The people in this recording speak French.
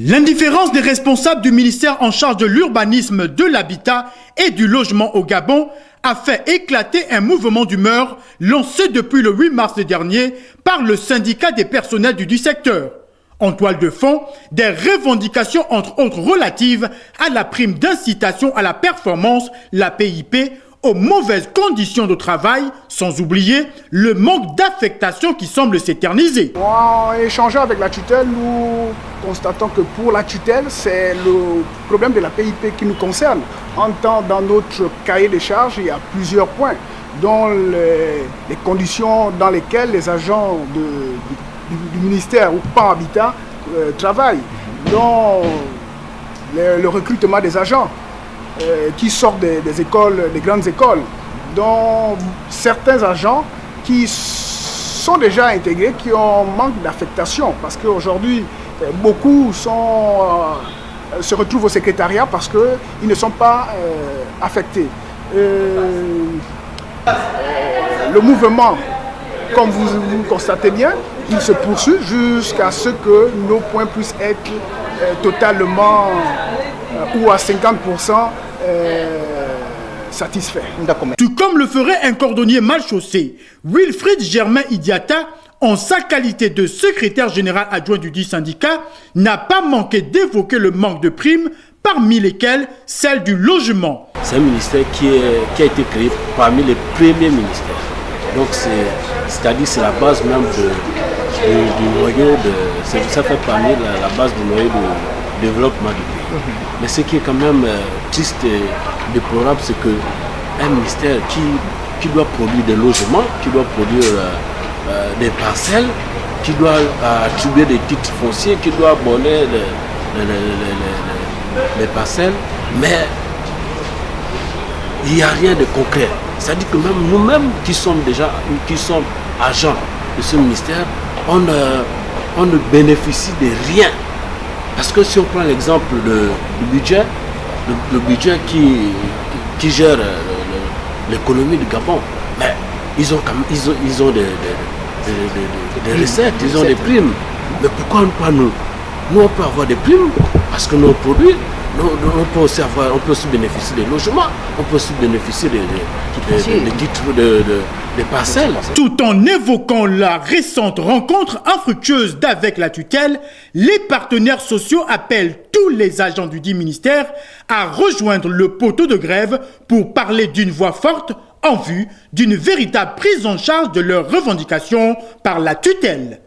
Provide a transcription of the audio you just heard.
L'indifférence des responsables du ministère en charge de l'urbanisme, de l'habitat et du logement au Gabon a fait éclater un mouvement d'humeur lancé depuis le 8 mars dernier par le syndicat des personnels du secteur. En toile de fond, des revendications entre autres relatives à la prime d'incitation à la performance, la PIP, aux mauvaises conditions de travail, sans oublier le manque d'affectation qui semble s'éterniser. En échangeant avec la tutelle, nous constatons que pour la tutelle, c'est le problème de la PIP qui nous concerne. Dans notre cahier des charges, il y a plusieurs points, dont les conditions dans lesquelles les agents du ministère ou pas habitat travaillent, dont le recrutement des agents qui sortent des écoles, des grandes écoles, dont certains agents qui sont déjà intégrés, qui ont manque d'affectation, parce qu'aujourd'hui, beaucoup se retrouvent au secrétariat parce qu'ils ne sont pas affectés. Le mouvement, comme vous constatez bien, il se poursuit jusqu'à ce que nos points puissent être totalement ou à 50% satisfaits. Tout comme le ferait un cordonnier mal chaussé, Wilfried Germain Idiata, en sa qualité de secrétaire général adjoint du dit syndicat, n'a pas manqué d'évoquer le manque de primes, parmi lesquelles celle du logement. C'est un ministère qui a été créé parmi les premiers ministères. Donc c'est-à-dire c'est la base même du noyau, ça fait parmi la base du noyau du développement du pays. Mais ce qui est quand même triste et déplorable, c'est qu'un ministère qui doit produire des logements, qui doit produire des parcelles, qui doit attribuer des titres fonciers, qui doit abonner les parcelles, mais il n'y a rien de concret. C'est-à-dire que même nous-mêmes qui sommes agents de ce ministère, on ne bénéficie de rien. Parce que si on prend l'exemple du budget, le budget qui gère l'économie du Gabon, mais ils ont des recettes, ils ont des primes. Mais pourquoi pas nous? Nous, on peut avoir des primes parce que nos produits, on peut aussi bénéficier des logements, on peut aussi bénéficier des titres des parcelles. Tout en évoquant la récente rencontre infructueuse d'avec la tutelle, les partenaires sociaux appellent tous les agents du dit ministère à rejoindre le poteau de grève pour parler d'une voix forte en vue d'une véritable prise en charge de leurs revendications par la tutelle.